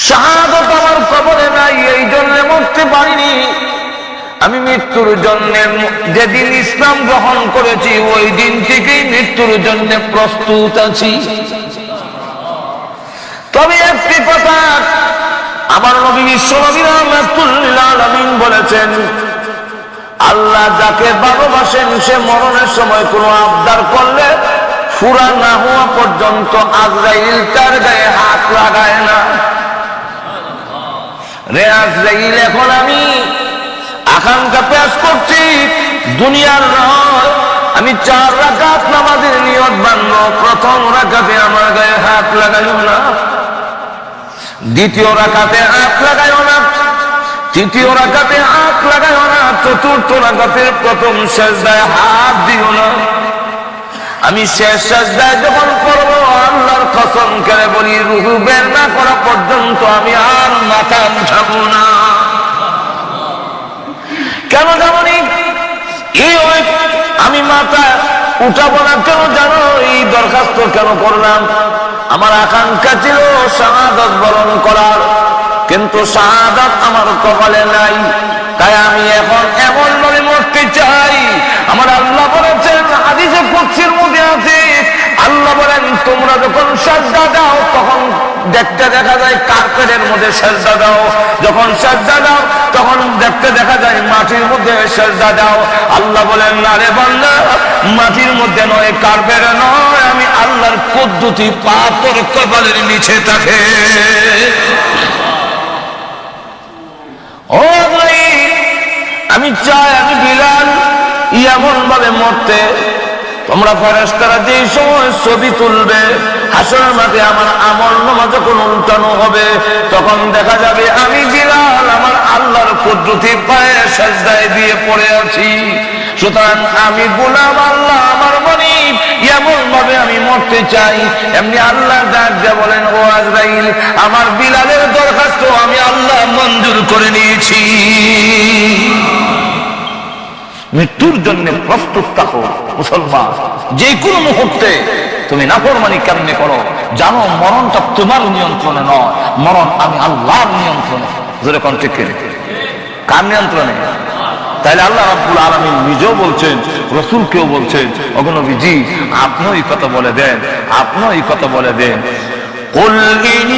শাহাদাত আমার কবরে নাই, এই জন্য মরতে পারিনি। আমি মৃত্যুর জন্য যেদিন ইসলাম গ্রহণ করেছি ওই দিন থেকেই মৃত্যুর জন্য প্রস্তুত আছি। তবে একটি কথা আমার নবী বিশ্বনবী রাহমাতুল লিল আলামিন বলেছেন, আল্লাহ যাকে ভালোবাসেন সে মরণের সময় কোনো আবদার করলে ফুরা না হওয়া পর্যন্ত আজরাইল তার গায়ে হাত লাগায় না। রে আজরাইল, এখন আমি আকাঙ্ক্ষা পেশ করছি দুনিয়ার নয়, আমি 4 রাকাত নামাজের নিয়ত বাঁধব। প্রথম রাকাতে আমার গায়ে হাত লাগাইও না, দ্বিতীয় রাকাতে হাত লাগাইও না, তৃতীয় রাকাতে হাত লাগাইও না, চতুর্থ রাকাতে প্রথম সিজদায় হাত দিও না। আমি শেষ সিজদায় যখন পড়ব আল্লাহর কসম করে বলি রূহ বের না করা পর্যন্ত আমি আর মাথা উঠাবো না। কেন জানি আমি মাথা উঠাবো না, কেন জানো এই দরখাস্ত কেন করলাম? আমার আকাঙ্ক্ষা ছিল শাহাদাত বরণ করার, কিন্তু শাহাদাত আমার কপালে নাই। তাই আমি এখন এমন ভাবে মরতে চাই। আমার আল্লাহ বলেছেন, হাদিসে কুদসির মধ্যে আছে, আল্লাহ বলেন তোমরা যখন সিজদা দাও তখন দেখতে দেখা যায় কার্পেটের মধ্যে সিজদা দাও, যখন সিজদা দাও তখন দেখতে দেখা যায় মাটির মধ্যে সিজদা দাও। আল্লাহ বলেন না রে বান্দা, মাটির মধ্যে নয়, কার্পেটে নয়, আমি আল্লাহর কুদরতি পা তোর কপালের নিচে থাকে। ও ভাই, আমি চাই আমি বিলাল এমন ভাবে মরতে, তোমরা ফেরেশতারা যেই সময় ছবি তুলবে হাসরের মাঠে আমার আমল নামা যখন উল্টানো হবে তখন দেখা যাবে আমি বিলাল আমার আল্লাহর কুদরতি পায়ে সিজদায় দিয়ে পড়ে আছি। সুতরাং আমি গোলাম আল্লাহ আমার মালিক, এমন ভাবে আমি মরতে চাই। এমনি আল্লাহ ডাক দিয়ে বলেন, ও আজরাইল, আমার বিলালের দরখাস্ত আমি আল্লাহ মঞ্জুর করে নিয়েছি। মৃত্যুর জন্য প্রস্তুত থাকো মুসলমান। যে কোনো মুহূর্তে তুমি নাফরমানি কেমনে করো জানো, মরণটা তোমার নিয়ন্ত্রণে নয়, মরণ আমি আল্লাহর নিয়ন্ত্রণে। জোরে কোন ঠিক কার নিয়ন্ত্রণে? তাইলে আল্লাহ রাব্বুল আলামিন নিজেও বলছেন, রাসূলকেও বলছেন, ওগো নবীজি আপনিও এই কথা বলে দেন, আপনিও এই কথা বলে দেন। قل إن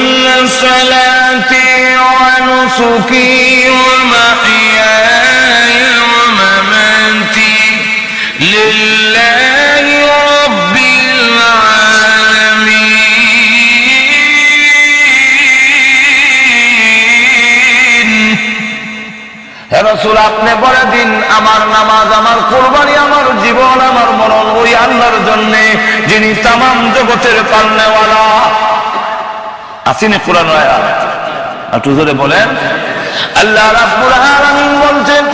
صلاتي ونسكي ومحياي ومماتي لله رب العالمين। হে রাসূল, আপনি বলে দিন আমার নামাজ, আমার কুরবানি, আমার জীবন, আমার মরণ ওই আল্লাহর জন্য যিনি তামাম জগতের পালনেওয়ালা। আসেনি কোরআন আয়াত, একটু জোরে বলেন। আল্লাহ রাব্বুল আলামিন বলছেন,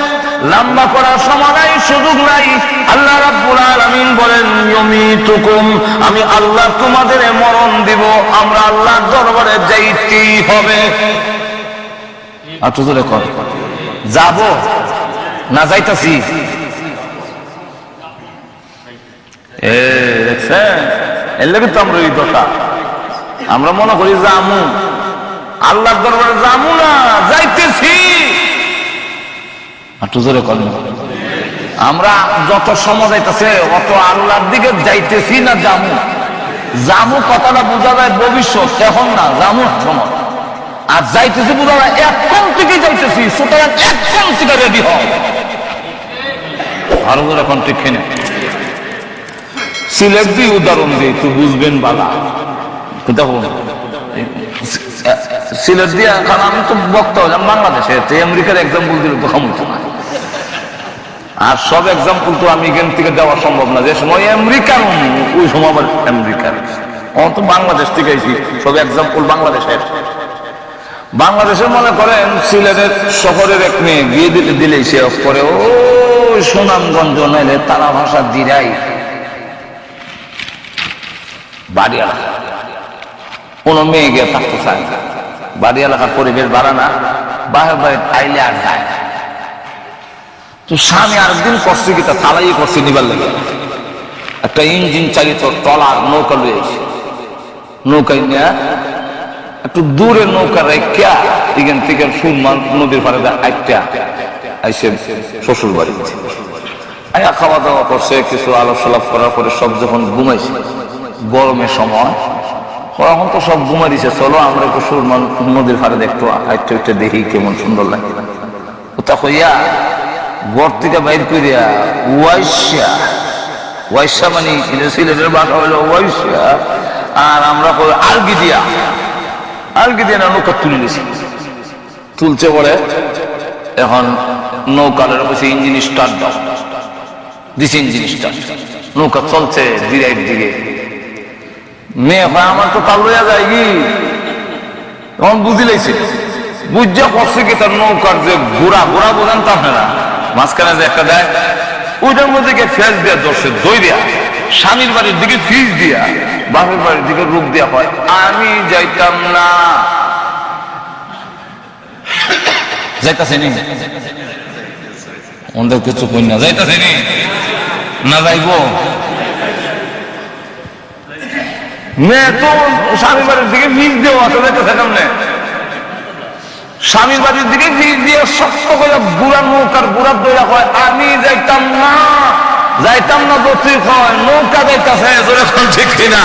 লম্বা করার সময় নাই, সুযোগ নাই। আল্লাহ রাব্বুল আলামিন বলেন, ইউমিতুকুম, আমি আল্লাহ তোমাদের মরণ দিব। আমরা আল্লাহর দরবারে যাইতেই হবে। একটু জোরে কর, যাব না যাইতাছি? দেখছেন, এর লাগে তো আমরা এই দশা। আমরা মনে করি জামু, আল্লাহর দরবারে জামু না, যাইতেছি। একটু জোরে করেন। আমরা যত সময় যাইতেছে অত আল্লাহর দিকে যাইতেছি না জামু। জামু কথাটা বোঝা যায় ভবিষ্যৎ, এখন না, জামু সময়। আর যাইতেছি বোঝা যায় এখন থেকে যাইতেছি। সুতরাং এখন থেকে রেডি হও। আরো জোরে এখন ঠিক কিনা? সিলেট দিয়ে উদাহরণ দিই তো বুঝবেন বালা। দেখুন সিলেট দিয়ে, কারণ আমি তো বক্তা হলাম বাংলাদেশে, আমেরিকার এক্সাম্পল দিলে তো ক্ষমতা না। আর সব এক্সাম্পল তো আমি এখান থেকে দেওয়া সম্ভব না। যে সময় আমেরিকার ওই সময় আবার আমেরিকার, তো বাংলাদেশ থেকে আইছি, সব এক্সাম্পল বাংলাদেশের। বাংলাদেশের মনে করেন সিলেটের শহরের এক মেয়ে বিয়ে দিলেই সে করে ও সুনামগঞ্জ নাইলে তারা ভাষা দিরাই বাড়ি এলাকা কোন মেয়ে গিয়ে থাকতে চায় না। বাড়ি এলাকার পরিবেশ বাড়া না, বাহির বাড়ি আইলে আর যায় না। তো স্বামী আরেকদিন করছে কি, তা চালাই করছে নিবার লেগে একটা ইঞ্জিন চালিত ট্রলার নৌকা লুয়েছে। নৌকায় নিয়ে একটু দূরে নৌকা রেখা এখান থেকে সুরমা নদীর পাড়ে আইটা আইসে শ্বশুর বাড়ি আয়া খাওয়া দাওয়া করছে, কিছু আলাপ সালাপ করার পরে সব যখন ঘুমাইছে গরমের সময়, এখন তো সব ঘুমাই দিছে, চলো আমরা একটু সুরমা নদীর পাড়ে একটু আইটা উইটা দেখি কেমন সুন্দর লাগে। ওটা হইয়া ঘর থেকে বাইর করিয়া ওয়াইশা, ওয়াইশা মানে সিলেটের ভাষা হইলো ওয়াইশা, আর আমরা আলগি দিয়া, আলগি দিয়ে না নৌকা তুলে দিছি, তুলছে পরে এখন নৌকার বসে ইঞ্জিন স্টার্ট দাও দিছে, ইঞ্জিন স্টার্ট, নৌকা চলছে ধীরে দিকে। মেয়ে হয় আমার তো তাল লইয়া যায় কি, তখন বুঝি লাইছে, বুঝা পড়ছে কি তার নৌকার যে ঘোড়া, ঘোড়া বোঝান তা না, মাঝখানে যে একটা দেয় ওইটার মধ্যে গিয়ে ফেস দিয়া ধরছে, দই দিয়া স্বামীর বাড়ির দিকে ফিস দিয়া বাপের বাড়ির দিকে রূপ দিয়া হয়, আমি যাইতাম না। যাইতাছে নি ওদের কিছু কই না, যাইতাছে নি না যাইব, মেয়ে তো স্বামীর বাড়ির দিকে ফিস দেওয়া তো যাইতেছে কেমনে, স্বামীর বাড়ির দিকে ফিস দিয়ে শক্ত করে বুড়া নৌকার বুড়া দইয়া হয়, আমি যাইতাম না, যাইতাম না তো ঠিক হয়, নৌকা যাইতেছে ঠিক কিনা,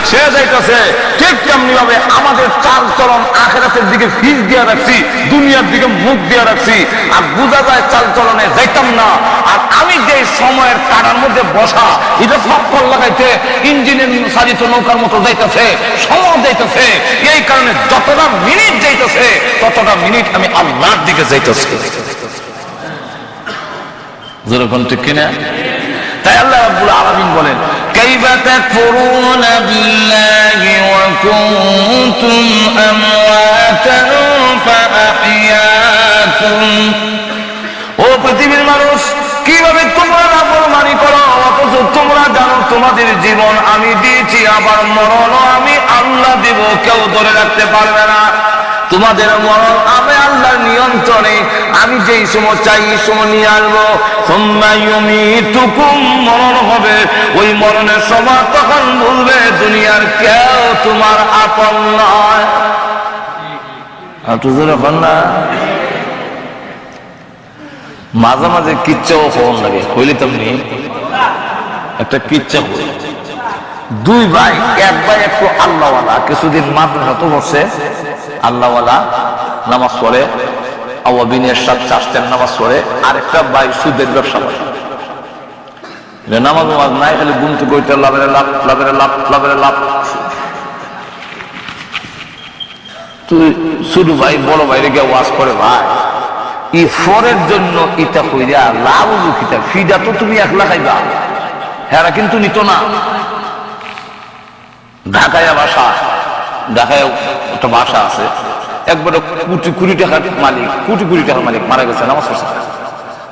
সে যাইতেছে ঠিক তেমনি ভাবে আমাদের চাল চলন আখিরাতের দিকে ফিস দিয়ে রাখছি, দুনিয়ার দিকে মুখ দিয়ে রাখছি, আর বোঝা যায় চাল চলনে যাইতাম না। আর আমি যে সময়ের কাটার মধ্যে বসা, এটা চক্কর লাগাইতে ইঞ্জিনের সাজিত নৌকার মতো যাইতেছে, সময় যাইতেছে, এই কারণে যতটা মিনিট যাইতেছে ততটা মিনিট আমি আল্লাহর দিকে যাইতেছি। যেরকম ঠিক কিনা? তাই আল্লাহ রাব্বুল আলামিন বলেন, কাইফা তাকফুরুনা বিল্লাহি ওয়া কুনতুম আমওয়াতান ফাআহইয়াকুম। ও পৃথিবীর মানুষ, কিভাবে তোমরা নাফরমানি করো অথচ তোমরা জানো তোমাদের জীবন আমি দিয়েছি, আবার মরণও আমি আল্লাহ দিব, কেউ ধরে রাখতে পারবে না। তোমাদের মরণ আমি আল্লাহর নিয়ন্ত্রণে, আমি যেই সময় চাই এই সময় নিয়ে আসবো। সুম্মা ইউমীতুকুম, মরণ হবে, ওই মরণের সময় তখন বলবে দুনিয়ার কেউ তোমার আপন নয়। মাঝে মাঝে কিচ্ছাও হওয়ার লাগে, হইলে তেমনি একটা কিচ্ছা হই, দুই ভাই, এক ভাই একটু আল্লাহওয়ালা, কিছুদিন মাদ্রাসা তো বসে আল্লাহওয়ালা, নামাজ পড়ে, আওয়াবিনের সাথে চাষতের নামাজ পড়ে, আরেকটা ভাই সুদের ব্যবসা করে, নামাজ নামাজ নাই, খালি গুনতে করতে লাভের লাভ, লাভের লাভ, লাভের লাভ। তুই ছোট ভাই বড় ভাইরে গিয়ে ওয়াজ করে, ভাই ইফরের জন্য ইটা কইরা লাভ উকিটা ফিডা তো তুমি একলা খাইবা, হ্যাঁ কিন্তু নিত না। ঢাকায় বাসা, ঢাকায় একটা বাসা আছে, একবারে কোটি টাকার মালিক, কোটি টাকার মালিক মারা গেছে, নামাজ পড়ছে।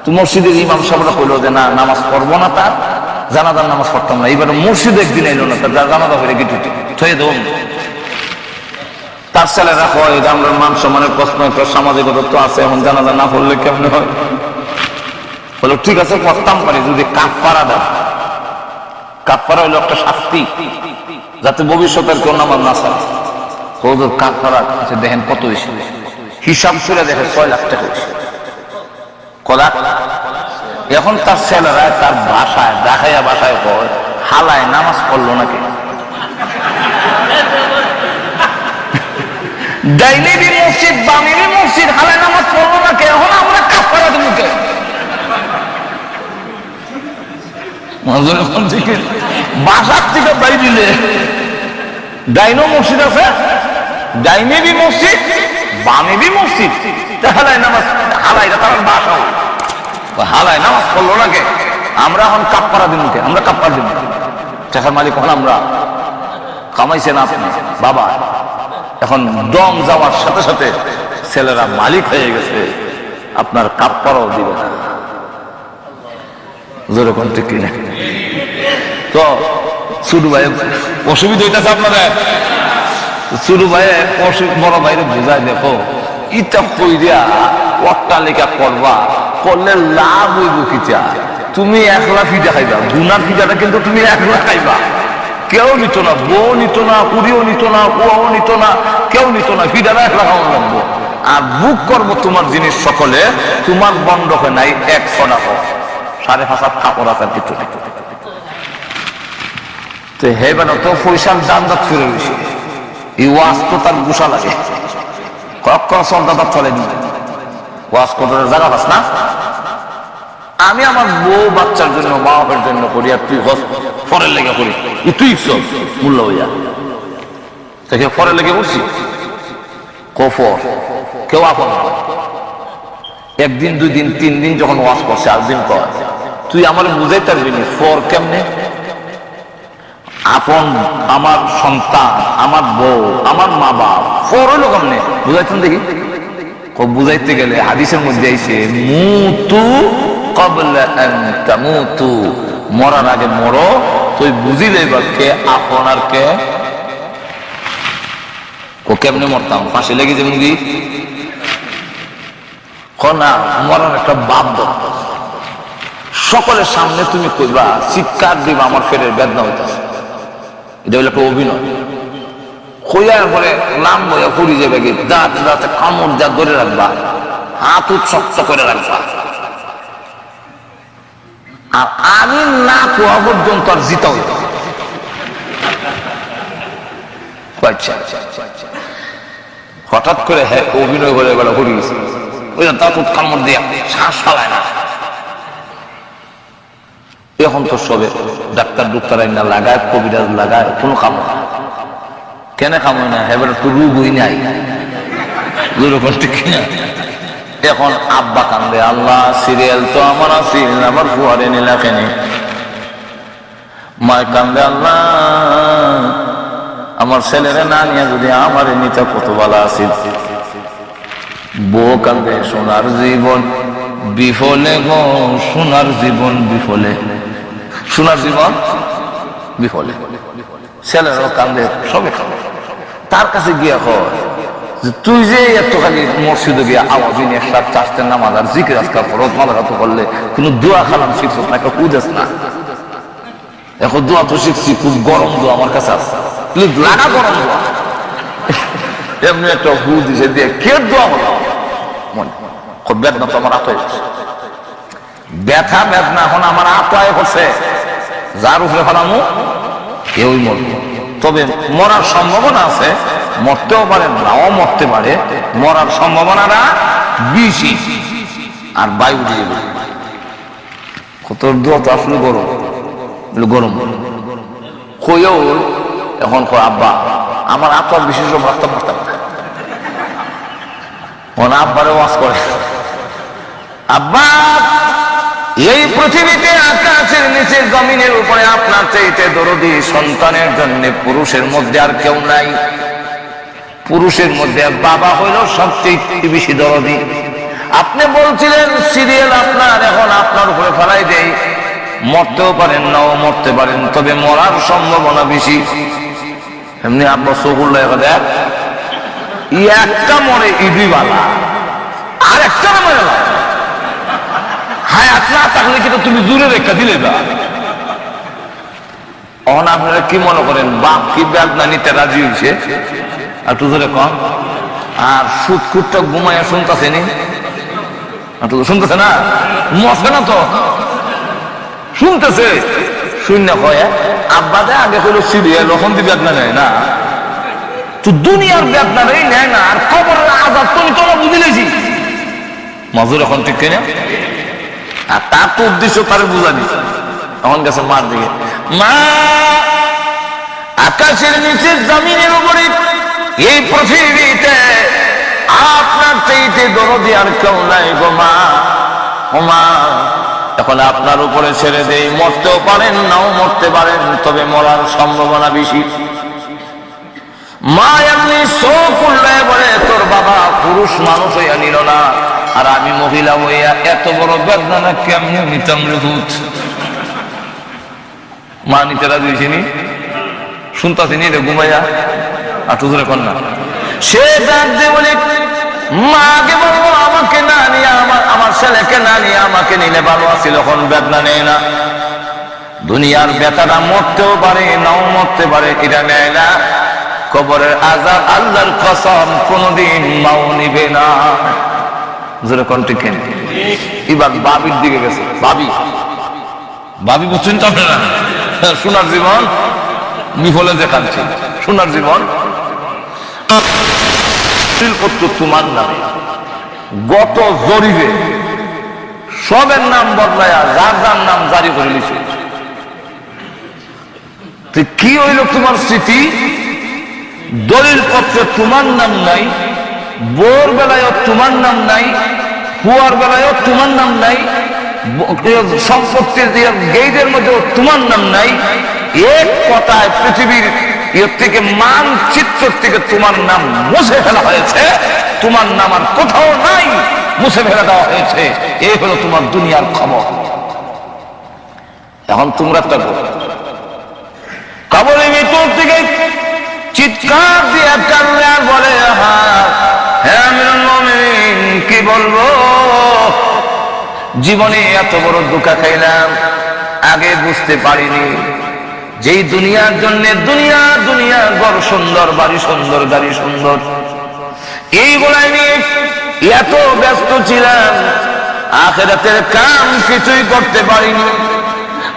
তো মসজিদের ইমাম সাহেবরা কইলো যে না, নামাজ পড়বো না, তার জানাজার নামাজ পড়তাম না। এবারে মসজিদ একদিন এলো না, তার জানাজা হয়ে গিয়ে থয়ে দেব। তার ছেলেরা হয় যে আমরা মান সম্মানের প্রশ্ন, একটা সামাজিকতা তো আছে, এখন জানাজা না পড়লে কেমনে হয়? বলো ঠিক আছে, পড়তাম পারি যদি কাফারা দেয়। কাফারা হলো একটা শাস্তি, যাতে ভবিষ্যতের কেউ নামাজ না ছাড়ে। কাফারা দেখেন কত বেশি, হিসাব করে দেখে 6 লাখ টাকা কলা। এখন তার ছেলেরা তার ভাষায় দেখাইয়া বাসায় হয়, হালায় নামাজ পড়লো নাকি, ডাইনেবি মসজিদ বামেবি মসজিদ, হালায় নামাজ পড়লো নাকি, এখন আমরা কাফারা দেব কে? বাসার থেকে বাইরে দিলে ডাইনো মসজিদ আছে, ডাইনেবি মসজিদ বামেবি মসজিদ, হালায় নামাজ, হালাই তার বাসা, হালায় নামাজ পড়লো নাকি, আমরা এখন কাপ্পারা দিব কে? আমরা কাপ্পারা দিব, টাকার মালিক হন আমরা, কামাইছেন আপনি বাবা। এখন দম যাওয়ার সাথে সাথে ছেলেরা মালিক হয়ে গেছে, আপনার কাপ্পারাও দিবে না। যেরকম ঠিক কিনা? তো ছোট ভাই অসুবিধা হইতেছে আপনাদের, ছোট ভাই বড় ভাইরে বুঝাই, দেখো ইটা কইরা অট্টালিকা করবা, করলে লাভ হইব কিটা? তুমি একলা ফিটা খাইবা, গুনার ফিটাটা কিন্তু তুমি একলা খাইবা, কেউ নিত না, বউ নিত না, উড়িও নিত না, কুয়াও নিত না, কেউ নিত না, ফিডারা একলা খাওয়ানো লাগবো। আর বুক করবো তোমার জিনিস সকলে, তোমার বন্ধকে নাই 100 টাকা, 5,500 কাপড় আছে কিছু নেই। তো হে বেটা তো পয়সার জানজাত ফিরে রয়েছে, এই ওয়াজ তো তার গুসা লাগে, কখন সন্ধ্যা তার চলেনি ওয়াজ করতে জায়গা পাস না। আমি আমার বউ বাচ্চার জন্য, মা বাপের জন্য করি, আর তুই ফরের লেগে করি, তুই সব মূল্য হইয়া দেখে ফরের লেগে করছি। কফর কেউ আপন একদিন 2 দিন 3 দিন যখন ওয়াজ করছে, 8 দিন পর তুই আমার বুঝাইতে পারবি না ফর কেমনে। আপন আমার সন্তান, আমার বউ, আমার মা বাপ, ফর হইল কেমনে বুঝাইতেন দেখি। বুঝাইতে গেলে হাদিসের মধ্যে আইছে মুতু ক্বাবলা আন তামুতু, মরার আগে মরো। তুই বুঝিলে কে আপন আর কে। ও কেমনে মরতাম, ফাঁসি লেগে যে মুগি না, মরার একটা বাপ সকলের সামনে তুমি কইবা, চিৎকার দিবা, আমার ফেরের বেদনা হইতেছে। এটা হইল একটা অভিনয়। কইয়ার পরে নাম বইয়া পুরি যাবে, দাঁত দাঁতে কামড় যা ধরে রাখবা, হাত শক্ত করে রাখবা। আর আমি না কোয়া পর্যন্ত আর জিতা হইত। হঠাৎ করে হ্যাঁ অভিনয় করে বেলা ঘুরে গেছে, ওই দাঁত কামড় দিয়ে শ্বাস ফালায় না। এখন তো সবে ডাক্তার না লাগায়, কবিরাজ লাগায়, কোনো কাম কেন কাময় না, এবার তো রোগই নাই। এখন আব্বা কান্দে, আল্লাহ সিরিয়াল তো আমার আসিল, আমার ফুয়ারে নিলা কেনে। মায় কান্দে, আল্লাহ আমার ছেলেরা না নিয়ে যদি আমার নিতে কত ভালো আসিল। বউ কান্দে, সোনার জীবন বিফলে গো, সোনার জীবন বিফলে, সোনার জীবন বিফলে। ছেলেরাও কান্দে, সবে কান্দে। তার কাছে গিয়া কয় তুই যে এত খালি মসজিদে গিয়ে আওয়াজি নিয়ে 4 নামাজ আর জিকির আজকাল ফরজ মাদারাত করলে কোনো দোয়া খালাম শিখছ না, একটা কুদেস না। এখন দোয়া তো শিখছি, খুব গরম দোয়া আমার কাছে আছে, লাগা গরম দোয়া। এমনি একটা হু দিছে দিয়ে কে দোয়া বলো খুব বেদনা তো আমার আতয় করছে, ব্যথা বেদনা এখন আমার আতয় করছে। যার উপরে ফেলামু কেউই মরব, তবে মরার সম্ভাবনা আছে, মরতেও পারে, নাও মরতে পারে, মরার সম্ভাবনাটা বেশি। আর বায়ু দিয়ে কত দোয়া তো আসলে গরম গরম কইও। এখন কয় আব্বা আমার আত্মার বিশেষ রাস্তা মারতে পারে, আব্বারে ওয়াজ করে, আব্বা এই পৃথিবীতে আকাশের নিচে জমিনের উপরে আপনার চাইতে দরদি সন্তানের জন্য পুরুষের মধ্যে আর কেউ নাই। পুরুষের মধ্যে বাবা হইল সবচেয়ে বেশি দরদি। আপনি বলছিলেন সিরিয়াল আপনার, এখন আপনার উপরে ফেলাই দেই, মরতেও পারেন নাও মরতে পারেন, তবে মরার সম্ভাবনা বেশি। এমনি আব্বা চকুল্লা দেখ, একটা মরে ইডিবালা আর একটা মরে না, হায়াত না থাকলে কিন্তু তুমি জোরে রেখা দিলে না। এখন আপনারা কি মনে করেন বাপ কি বেদনা নিতে রাজি হয়েছে? আর একটু জোরে কম। আর সুদ কুটটা ঘুমাইয়া শুনতেছে নি, শুনতেছে না, মশে না তো শুনতেছে, শূন্য কয়ে আব্বা দে আগে হইলো সিরিয়াল, ওখান দিয়ে বেদনা নেয় না, তো দুনিয়ার বেদনা নেই নেয় না। আর কবরের আজাব তুমি তোমরা বুঝিলেছি মজুর এখন ঠিক কিনা। আর তার তো উদ্দেশ্য তারে বুঝানি। এখন গেছে মার দিকে, মা আকাশের নিচে জমিনের উপরে এই পৃথিবীতে আপনার চাইতে দরদি আর কেউ নাই গো মা। ও মা এখন আপনার উপরে ছেড়ে দেই, মরতেও পারেন নাও মরতে পারেন, তবে মরার সম্ভাবনা বেশি। মা এমনি চোখ উল্লায় বলে তোর বাবা পুরুষ মানুষ হইয়া নিল না, আর আমি মহিলা হইয়া এত বড় বেদনা না কেমনি নিতাম রে ভূত। মা নিতে রাজি হয়েছিনি, শুনতাছিনি রে ঘুমাইয়া। আর তুজরে কন্যা সে ডাক দিয়ে বলে মাকে বলবো আমাকে না নিয়ে, আমার ছেলেকে না নিয়ে আমাকে নিলে ভালো আছিল, এখন বেদনা নেই না। দুনিয়ার বেতাটা মরতেও পারে, নাও মরতে পারে, এটা নেয় না। কবরের আযাব আল্লাহর কসম কোনদিন মাও নিবে না। জোরে কোন ঠিক কেন? এবার বাবির দিকে গেছে। বাবি বুঝছেন তো আপনারা? সোনার জীবন বিফলে দেখাচ্ছে। সোনার জীবন তোমার নামে গত জরিবে সবের নাম বদলায়া যার যার নাম জারি করে নিছে। কি হইল তোমার স্মৃতি? দলিল পত্রে তোমার নাম নাই, বোর বেলায় তোমার নাম নাই, হুয়ার বেলায় তোমার নাম নাই, সম্পত্তির গেইটের মধ্যে তোমার নাম নাই। এক কথায় পৃথিবীর থেকে মানচিত্র থেকে তোমার নাম মুছে ফেলা হয়েছে। তোমার নাম আর কোথাও নাই, মুছে ফেলে দেওয়া হয়েছে। এই হলো তোমার দুনিয়ার খবর। এখন তোমরা তো কবরের ভিতর থেকে চিৎকার দিয়ে কান্না আর বলে, হ্যাঁ আমিরুল মুমিনিন, কি বলবো, জীবনে এত বড় ধোঁকা খাইলাম, আগে বুঝতে পারিনি। যেই দুনিয়ার জন্য দুনিয়া ঘর সুন্দর, বাড়ি সুন্দর, গাড়ি সুন্দর, এইগুলাই নিয়ে এত ব্যস্ত ছিলাম, আখিরাতের কাম কিছুই করতে পারিনি,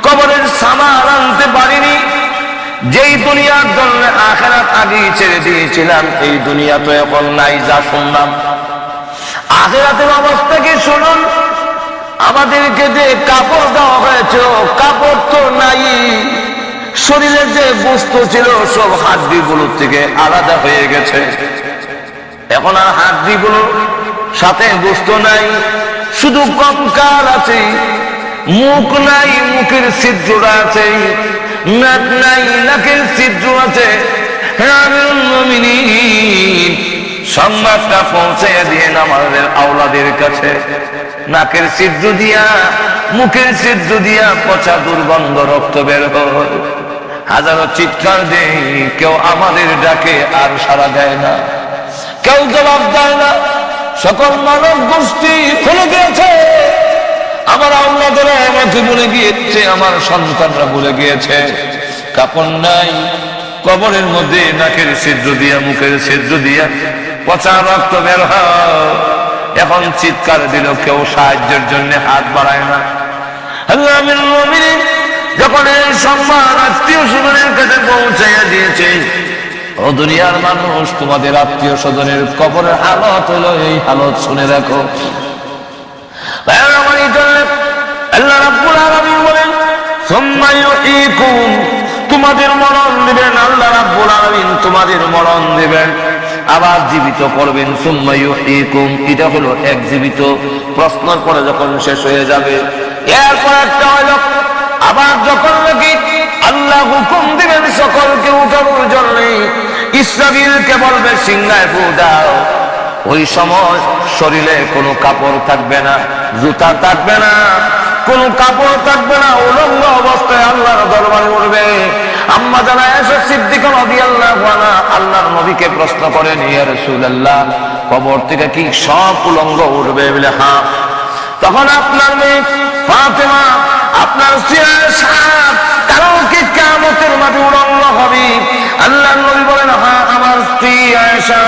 কবরের সামার আনতে পারিনি। যেই দুনিয়ার জন্য আখিরাত আগেই ছেড়ে দিয়েছিলাম, এই দুনিয়া তো এখন নাই। যা শুনলাম আখিরাতের অবস্থা কি শুনুন। আমাদেরকে যে কাপড় দেওয়া হয়েছে, কাপড় তো নাই। শরীরের যে বস্তু ছিল সব হাড্ডিগুলোর থেকে আলাদা হয়ে গেছে। এখন আর হাড্ডিগুলো সাথে বস্তু নাই, শুধু কঙ্কাল আছে। মুখ নাই, মুখের ছিদ্রটা আছে। নাক নাই, নাকের ছিদ্র আছে। আমিরুল মুমিনিন, সংবাদটা পৌঁছে দিয়ে আমাদের আওলাদের কাছে। নাকের ছিদ্র দিয়া, মুখের ছিদ্র দিয়া পচা দুর্গন্ধ রক্ত বের হয়। হাজারো চিৎকার দেই, কেউ আমাদের ডাকে আর সাড়া দেয় না, কেউ জবাব দেয় না। সকল মানব গোষ্ঠী ভুলে গিয়েছে। আমার আওলাদেরা আমাকে ভুলে গিয়েছে, আমার সন্তানরা ভুলে গিয়েছে। কাপড় নাই, কবরের মধ্যে নাকের ছিদ্র দিয়া, মুখের ছিদ্র দিয়া পচা রক্ত বের হয়। এখন চিৎকার দিল, কেউ সাহায্যের জন্য হাত বাড়ায় না। আমিরুল মুমিনিন যখন এই সম্মান আত্মীয় স্বজনের কাছে পৌঁছাইয়া দিয়েছে, ও দুনিয়ার মানুষ, তোমাদের আত্মীয় স্বজনের কবরের হালত হলো এই হালত, শুনে রাখো। আল্লাহ রাব্বুল আলামিন বলেন, সুম্মা ইউহীকুম, তোমাদের মরণ দিবেন। আল্লাহ রাব্বুল আলামিন তোমাদের মরণ দিবেন, আবার জীবিত করবেন। সুম্মা ইউহীকুম, এটা হলো এক জীবিত। প্রশ্নের পরে যখন শেষ হয়ে যাবে, এরপর একটা হলো আবার যখন নাকি আল্লাহ হুকুম দিবেন সকলকে উঠানোর জন্য, ইসরাফিলকে বলবে সিংহায় ফু দাও। ওই সময় শরীরে কোনো কাপড় থাকবে না, জুতা থাকবে না, কোনো কাপড় থাকবে না, উলঙ্গ অবস্থায় আল্লাহর দরবারে উঠবে। আম্মা জানা আয়েশা সিদ্দিকা রাদিয়াল্লাহু আনহা আল্লাহর নবীকে প্রশ্ন করেন, ইয়া রাসূলুল্লাহ, কবর থেকে কি সব উলঙ্গ উঠবে? বলে হ্যাঁ। তখন আপনার মেয়ে ফাতেমা, আপনার স্ত্রী আয়েশা, তারাও কি কিয়ামতের মাঠে উলঙ্গ হবে? আল্লাহর নবী বলেন, হ্যাঁ, আমার স্ত্রী আয়েশা,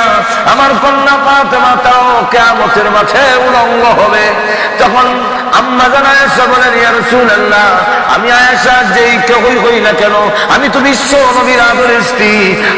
আমার কন্যা ফাতেমা, তারাও কিয়ামতের মাঠে উলঙ্গ হবে। তখন আম্মা জানা আয়েশা বলেন, ইয়া রাসূলুল্লাহ, আমি আয়েশা যেই কেউই হই না কেন, আমি তো বিশ্ব নবীর আদরের স্ত্রী।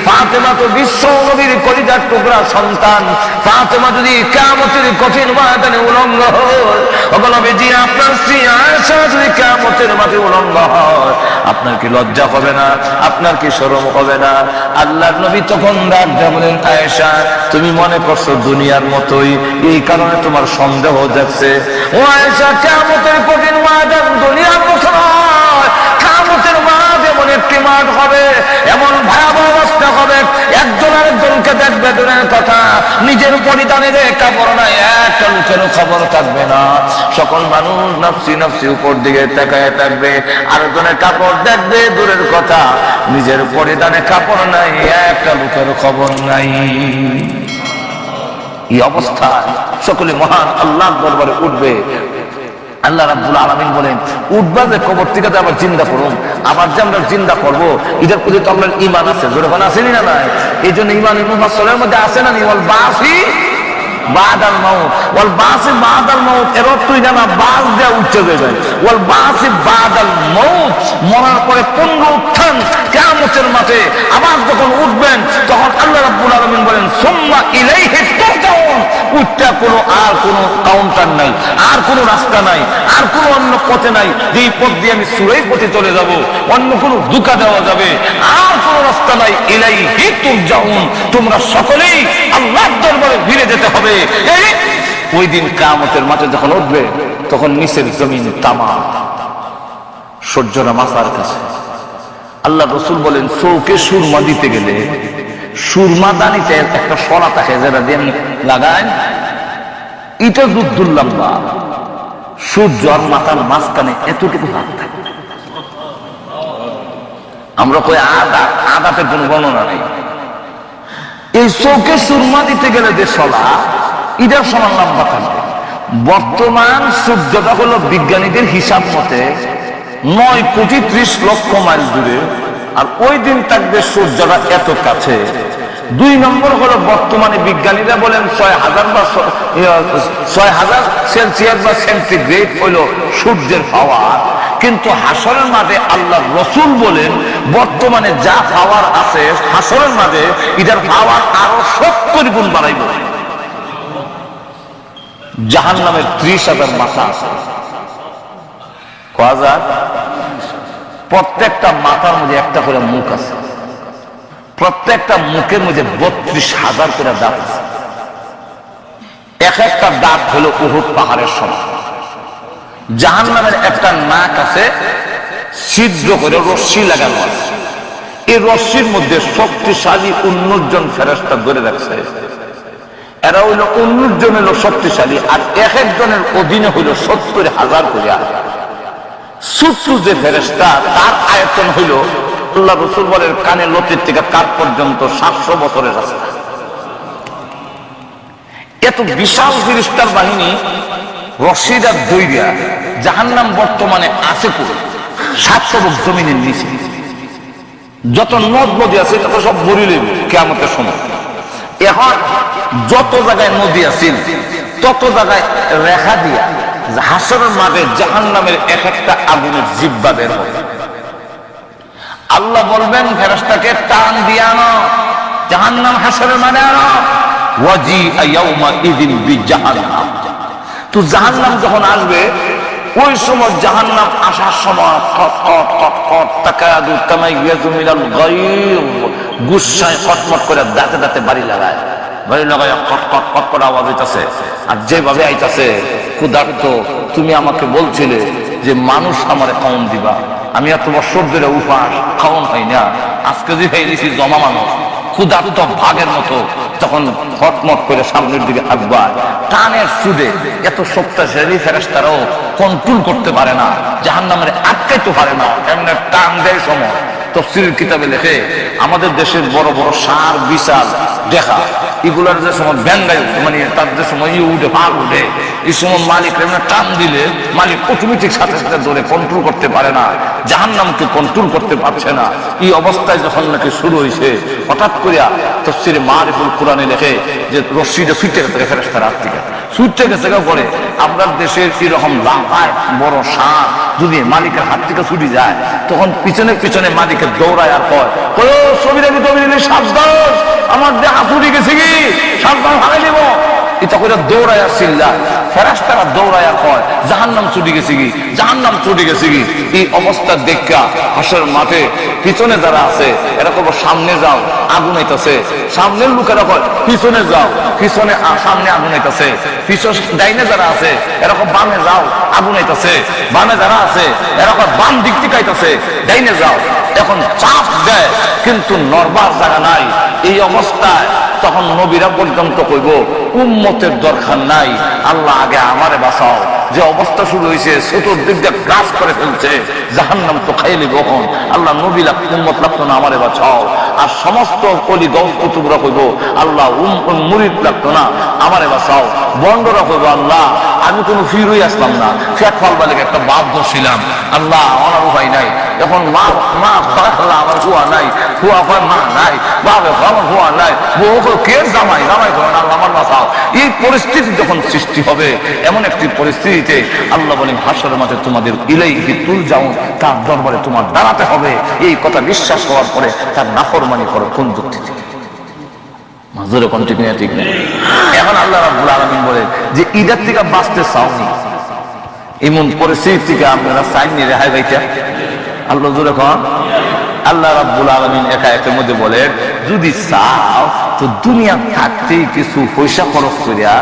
ফাতেমা তো বিশ্ব নবীর কলিজার টুকরা সন্তান। ফাতেমা যদি কিয়ামতের কঠিন ময়দানে উলঙ্গ হয়, ওগো নবীজি, আপনার স্ত্রী আয়েশা যদি কিয়ামতের মাঠে উলঙ্গ হয়, আপনার কি লজ্জা হবে না? আপনার কি শরম হবে না? আল্লাহর নবী তখন ডাক দিয়ে বলেন, আয়েশা, তুমি মনে করছো দুনিয়ার মতোই, এই কারণে তোমার সন্দেহ যাচ্ছে। ও আয়েশা, কিয়ামতের কঠিন ময়দান দুনিয়ার মতো নয়। কিয়ামতের মাঠ এমন একটি মাঠ হবে, এমন ভয়াবহ অবস্থা হবে, একজন আরেকজনকে দেখবে দূরের কথা, নিজের পরিধানের কাপড় নাই, একটা লোকেরও খবর থাকবে না। সকল মানুষ নফসি নফসি উপর দিকে তাকায় থাকবে, আরেকজনের কাপড় দেখবে দূরের কথা, নিজের পরিধানে কাপড় নাই, একটা লোকের খবর নাই। এই অবস্থা সকলে মহান আল্লাহর দরবারে উঠবে। আল্লাহ রাব্বুল আলামিন বলেন উঠবা যে কবর থেকে আবার জিন্দা করুন, আবার যে আমরা জিন্দা করবো, এটার প্রতি তো আপনার ঈমান আছে, যখন আসেনি না নাই? এই জন্য ঈমান মুফাসসিরের মধ্যে আছে না, ওয়াল বাসি বাদাল মাউত, ওয়াল বাসি বাদাল মাউত, এর অর্থই জানা বাস দেয়া উঠতে যাবেন, ওয়াল বাসি বাদাল মাউত, মরার পরে পুনরুত্থান, কিয়ামতের মাঠে আবার যখন উঠবেন তখন আল্লাহ রাব্বুল আলামিন বলেন সুম্মা ইলাইহি তুরজাউন, উঠটা আর কোনো কাউন্টার নাই, আর কোনো রাস্তা নাই, আর কোনো অন্য পথে নাই যে এই পথ দিয়ে আমি সুরাই পথে চলে যাব, অন্য কোনো ধোঁকা দেওয়া যাবে, আর কোনো রাস্তা নাই। ইলাইহি তুরজাউন, তোমরা সকলেই আল্লাহর দরবারে ফিরে যেতে হবে। ওই দিন কিয়ামতের মাঠে যখন উঠবে তখন নিচের জমিন তামা, সূর্যরা মাথার কাছে। আল্লাহ রাসূল বলেন চৌকে সুরমা দিতে গেলে সুরমা দানিতে একটা সরা থাকে যেটা দিয়ে লাগায়, এটা দুধ লম্বা, সূর্য আর মাথার মাঝখানে এতটুকু ভাগ থাকে। আমরা কই আদাতের কোন গণনা নেই। এই চৌকে সুরমা দিতে গেলে যে সলা, এটার সমান লম্বা থাকবে। বর্তমান সূর্যটা হলো বিজ্ঞানীদের হিসাব মতে 9,30,00,000 মাইল দূরে, আর ওই দিন থাকবে সূর্যটা এত কাছে। 2 নম্বর হলো বর্তমানে বিজ্ঞানীরা বলেন 6,000 বা 6,000 সেলসিয়াস বা সেন্টিগ্রেড হলো সূর্যের পাওয়ার। কিন্তু হাসরের মাঝে আল্লাহ রাসূল বলেন বর্তমানে যা পাওয়ার আছে হাসরের মাঝে এটার পাওয়ার আরো 70 গুণ বাড়াইব। জাহান্নামের 30,000 মাথা আছে, প্রত্যেকটা মাথার মধ্যে একটা করে মুখ আছে, প্রত্যেকটা মুখের মধ্যে 32,000 করে দাঁত আছে। এক একটা দাঁত হলো উহুদ পাহাড়ের সমান। জাহান্নামের একটা নাক আছে, ছিদ্র করে রশ্মি লাগানো আছে। এই রশ্মির মধ্যে শক্তিশালী 19 জন ফেরেশতা ধরে রাখছে। এরা হইল 19 জন হইল শক্তিশালী, আর এক একজনের অধীনে হইল 70,000 করে। ছোট্ট যে ফেরেশতা তার আয়তন হইল, আল্লাহ রাসূল বলেন কানে লতির থেকে কান পর্যন্ত 700 বছরের রাস্তা। এত বিশাল ফেরেশতার বাহিনী রশিদার দইরা জাহান্নাম বর্তমানে আছে কোন 700 জমিনের নিচে। যত নদ নদী আছে তত সব ভরিয়ে নেবে কিয়ামতের সময়। এখন যত জায়গায় নদী আছে তত জায়গায় রেখা দিয়া হাসরের মাঝে জাহান্নামের এক একটা আগুনের জিহ্বা বের হবে। আল্লাহ বলবেন ফেরেশতাকে টান দিয়ে আনো, জাহান্নাম হাসরের মাঝে আনো। ওয়াজিআ ইয়াউমা ইযিন বিজাহান্নাম, তো জাহান্নাম যখন আসবে ওই সময় জাহান্নাম আসার সময় তাকাদু তামাইয়াজু মিনাল গায়ব, গুসায় কটমট করে দাঁতে দাঁতে বাড়ি লাগায় কট কট কট করে আওয়াজ হইতাছে। আর যেভাবে আইতাছে ক্ষুধার্ত, তুমি আমাকে বলছিলে যে মানুষ আমারে খাওন দিবা, আমি এত বছর ধরে উপাস খাওন হয় না, আজকে যে হয়ে গেছি জমা মানুষ ক্ষুধার্ত ভাগের মতো, তখন হটমট করে সামনের দিকে আসবা। টানের সুদে এত শক্তিশালী ফেরেশতারাও কন্ট্রোল করতে পারে না, জাহান্নামের আটকাইতে পারে না, এমনি টান দেয় সময়। তাফসীরের কিতাবে লেখে আমাদের দেশের বড় বড় সার বিশাল দেখা এগুলার যে সময় ব্যান্ডাই মানে তার যে সময় উঠে ভাগ উঠে, এই সময় মালিক এমনি টান দিলে মালিক অটোমেটিক সাথে সাথে ধরে কন্ট্রোল করতে পারে না, জাহান্নামকে কন্ট্রোল করতে পারছে না। এই অবস্থায় যখন নাকি শুরু হয়েছে, হঠাৎ করিয়া তাফসীরে মারিফুল কোরআনে লেখে যে রশিদে ছুটে গেছে ফেরেশতার হাত থেকে, ছুটে গেছে পরে আপনার দেশের এরকম লাফায় বড় সার যদি মালিকের হাত থেকে ছুটি যায়, তখন পিছনে পিছনে মালিকের দৌড়ায় আর কয় ছবিরানি তবিরানি সাবধান, আমার দেহ ছুটি গেছে কি সাবধান হারাই দিব। এটা করে দৌড়ায় চিল্লা, ফেরেশতারা দৌড়ায় কয় জাহান্নাম ছুটি গেছে কি, জাহান্নাম ছুটি গেছে কি। এই অবস্থা দেখা হাসরের মাঠে পিছনে যারা আছে এরকম সামনে যাও আগুন হইতেছে, সামনের লোকেরা কয় পিছনে যাও, পিছনে সামনে আগুন হইতেছে। পিছন ডাইনে যারা আছে এরকম বামে যাও আগুন হইতেছে, বামে যারা আছে এরকম বাম দিক থেকে আইতেছে ডাইনে যাও। এখন চাপ দেয় কিন্তু নড়বার জায়গা নাই। এই অবস্থায় তখন নবীরা পর্যন্ত কইব উম্মতের দরকার নাই, আল্লাহ আগে আমারে বাঁচাও, যে অবস্থা শুরু হয়েছে, চতুর্দিক দিয়ে গ্রাস করে ফেলছে, জাহান্নাম তো খাইলে গ্রহণ। আল্লাহ নবী উম্মত লাগতো না, আমারে বাঁচাও। আর সমস্ত কলি গৌস কুতুবরা কইব আল্লাহ মুরিদ লাগতো না, আমারে বাঁচাও। বন্ডরা কইব আল্লাহ আমি কোনো ফিরই আসলাম না, ফ্যাট ফালবা লেগে একটা বাধ্য ছিলাম, আল্লাহ আমার উপায় নাই। এখন মা মা আল্লাহ আমার হুয়া নাই, হুয়া কয় মা নাই, বাবা আমার হুয়া নাই, বউ কে জামাই, জামাই করেন আল্লাহ আমার বাঁচাও। এই পরিস্থিতি যখন সৃষ্টি হবে, এমন একটি পরিস্থিতিতে আল্লাহ বলেন হাসরের মাঠে তোমাদের ইলাইহি তুলজাউন, তার দরবারে তোমার দাঁড়াতে হবে। এই কথা বিশ্বাস হওয়ার পরে তার নাফরমানি করো কোন যুক্তি থেকে? মাজুরে কোন ঠিক নেই, ঠিক নেই। এখন আল্লাহ রাব্বুল আলামিন বলে যে ঈদের থেকে বাঁচতে চাওনি, এমন পরিস্থিতি থেকে আপনারা চাইনি রেহাই পাইতে। আল্লাহ জোরে কোন আল্লাহ রাব্বুল আলামিন একায়েতের মধ্যে বলে যদি চাও তো দুনিয়া থাকতেই কিছু পয়সা খরচ করিয়া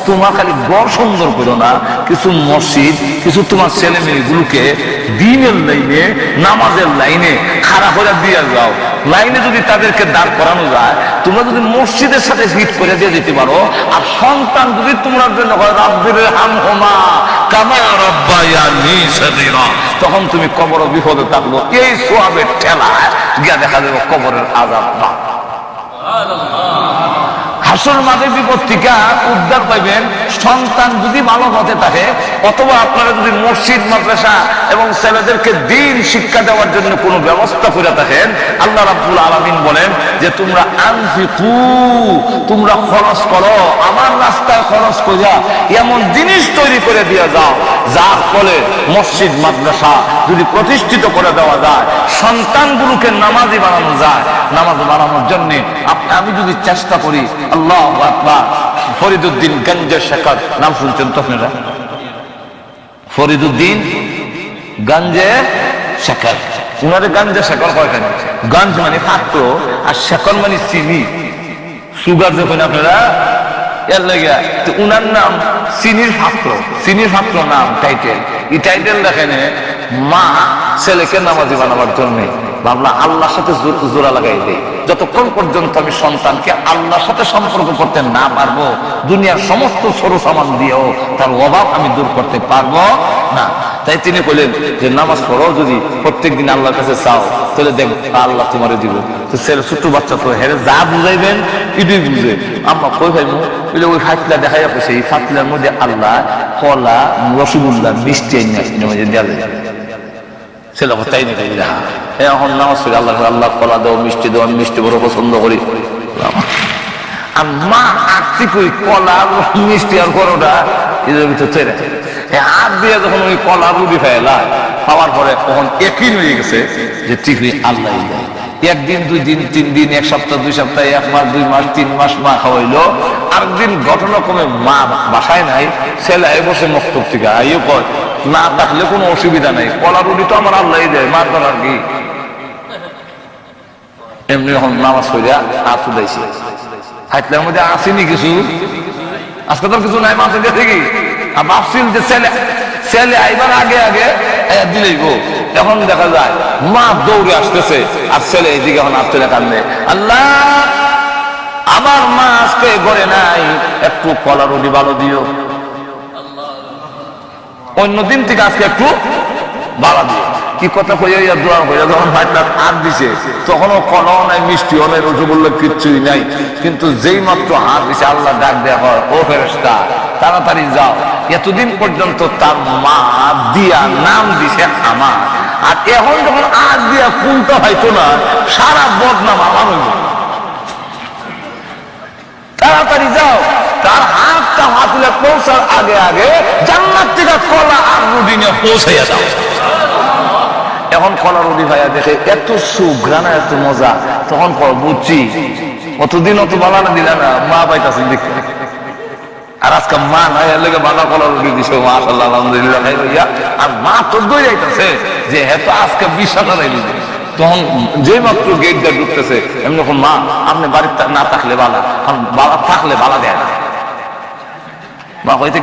তোমার খালি গড় সুন্দর করো না, কিছু মসজিদ, কিছু তোমার ছেলে মেয়েগুলোকে দিনের লাইনে, নামাজের লাইনে খাড়া করে দিয়ে যাও। লাইনে যদি তাদেরকে দাঁড় করানো যায়, তোমরা যদি মসজিদের সাথে হিট করে দিয়ে যেতে পারো, আর সন্তান যদি তোমরা জন্য রাব্বির হামহুমা কামা রাব্বায়ানি সাগীরা, তখন তুমি কবর বিপদে থাকলো, এই সোয়াবের ঠেলায় গিয়া দেখা যাবে কবরের আযাব না। হাসর মাঠে বিপদ থেকে উদ্ধার পাইবেন সন্তান যদি ভালো পথে থাকে, অথবা আপনারা যদি মসজিদ মাদ্রাসা এবং ছেলেদেরকে দিন শিক্ষা দেওয়ার জন্য কোনো ব্যবস্থা করে থাকেন। আল্লাহ রাব্বুল আলামিন বলেন যে তোমরা আনফিকু, তোমরা খরচ করো, আমার রাস্তায় খরচ করিয়া এমন জিনিস তৈরি করে দিয়ে যাও যার ফলে মসজিদ মাদ্রাসা যদি প্রতিষ্ঠিত করে দেওয়া যায়, সন্তানগুলোকে নামাজি বানানো যায়। নামাজ বানানোর জন্য আমি যদি চেষ্টা করি, আল্লাহু আকবার, ফরিদউদ্দিন গঞ্জে শেখর নাম শুনছেন তো আপনারা? ফরিদউদ্দিন গঞ্জে শেখর, উনারে গঞ্জে শেখর কয়খান? গঞ্জ মানে পাত্র আর শেখর মানে চিনি, সুগার যখন আপনারা এর লাগে তো উনার নাম চিনির পাত্র, চিনির পাত্র নাম টাইটেল। এই টাইটেল দেখেন মা ছেলেকে নামাজি বানাবার জন্য ভাবলা আল্লাহর সাথে জোড়া লাগাই দেয়। যতক্ষণ পর্যন্ত আমি সন্তানকে আল্লাহর সাথে সম্পর্ক করতে না পারবো, দুনিয়ার সমস্ত সরু সামান দিয়েও তার অভাব আমি দূর করতে পারবো না। তাই তিনি বললেন যে নামাজ পড়ো, যদি প্রত্যেক দিন আল্লাহর কাছে চাও তাহলে দেখ আল্লাহ তোমারে দিব। তো ছেলে ছোট্ট বাচ্চা তো হেরে যা বুঝাইবেন এটাই বুঝে। আমরা কই ভাইবো বলে ওই ফাতলা দেখাই পেয়েছে, এই ফাতলার মধ্যে আল্লাহ কলা, রসগোল্লা, মিষ্টি দেওয়া যায়। ছেলে তাই না, এখন নামাজ পড়ি আল্লাহ আল্লাহ কলা দেও, মিষ্টি দেও, আমি মিষ্টি বড় পছন্দ করি। আর মা আঁকতি করি কলা, মিষ্টি আর বড়টা এদের ভিতর তৈরি হাত দিয়ে যখন ওই কলা রুটি ফেলা পাওয়ার পরে তখন একই হয়ে গেছে যে ঠিক আল্লাহ দেয়। একদিন, 2 দিন, 3 দিন, 1 সপ্তাহ, 2 সপ্তাহ, 1 মাস, 2 মাস, 3 মাস মা খাওয়াইলো। আরেকদিন ঘটনা কমে মা বাসায় নাই, ছেলে বসে মক্তব থেকে আইও কয় না থাকলে কোনো অসুবিধা নাই, কলা রুটি তো আমার আল্লাহ দেয়, মার দরকার কি? এমনি এখন নামাজ পড়িয়া হাত উঠাইছে, হাইতলার মধ্যে আসেনি কিছু, আজকে তোর কিছু নাই মাথা দিয়ে থেকে ভাবছিল যে ছেলে ছেলে আইবার আগে আগে দিলেই গো। এখন দেখা যায় মা দৌড়ে আসতেছে আর ছেলে এইদিকে এখন আসতে কান্দে, আল্লাহ আমার মা আজকে ঘরে নাই, একটু কলা রুটি ভালো দিও, অন্যদিন থেকে আজকে একটু বাড়া দিও। কি কথা কইয়া দোয়া কইয়া যখন ভাইটা হাত দিছে তখনও কলাও নাই, মিষ্টিও নাই, রসগোল্লা কিচ্ছুই নাই। কিন্তু যেই মাত্র হাত দিছে আল্লাহ ডাক দেয়া হয়, ও ফেরেশতা তাড়াতাড়ি যাও। এতদিন পর্যন্ত তার মা দিয়া নাম দিছে আমার, আর এখন যখন আজ দিয়া কোনটা হয়তো না, সারা বদনাম আমার হইব। তাড়াতাড়ি যাও, তার হাতটা হাতুলে পৌঁছার আগে আগে জান্নাত থেকে কলা আর রুটি নিয়ে পৌঁছাইয়া যাও। এখন কলা রুটি ভাইয়া দেখে এত সুঘ্রাণা, এত মজা, তখন বুঝছি অতদিন অত বালানা দিলে না, মা পাইতাছেন দেখতে। আর আজকে মা নাই এর লেগে বালা কলা রুটি দিছে, মাশাআল্লাহ আলহামদুলিল্লাহ খাই ভাইয়া। আর মা তো দই যাইতেছে যে হেতো আজকে 20 টাকা দিবে। তখন যে মাত্র গেট দিয়ে ঢুকতেছে এমনি মা আপনি বাড়িতে না থাকলে বালা, বালা থাকলে বালা দেয় না। মা হইতে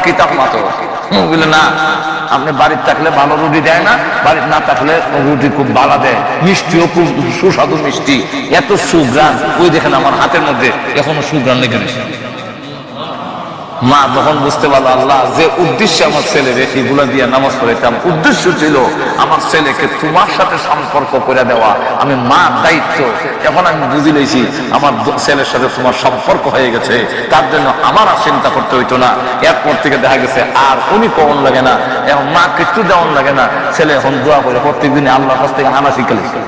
কিতাব মাতো বলে না, আপনি বাড়িতে থাকলে ভালো রুটি দেয় না, বাড়িতে না থাকলে রুটি খুব বালা দেয়, মিষ্টিও খুব সুস্বাদু মিষ্টি, এত সুঘ্রাণ। ওই দেখেন আমার হাতের মধ্যে এখনো সুঘ্রাণ লেগে গেছে। মা তখন বুঝতে পারলো, আল্লাহ যে উদ্দেশ্যে আমার ছেলেরে এগুলা দিয়ে নামাজ পড়াইতাম, উদ্দেশ্য ছিল আমার ছেলেকে তোমার সাথে সম্পর্ক করে দেওয়া। আমি মার দায়িত্ব এখন আমি বুঝে নিয়েছি, আমার ছেলের সাথে তোমার সম্পর্ক হয়ে গেছে, তার জন্য আমার আর চিন্তা করতে হইতো না। এরপর থেকে দেখা গেছে আর উনি পাওয়ান লাগে না, এখন মা কিছু দেওয়ান লাগে না, ছেলে এখন দোয়া করে প্রত্যেকদিন আল্লাহর কাছ থেকে আনা শিখেছে।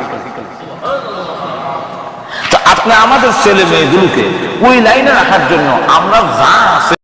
তো আপনি আমাদের ছেলে মেয়েগুলোকে ওই লাইনে রাখার জন্য আমরা যা আছে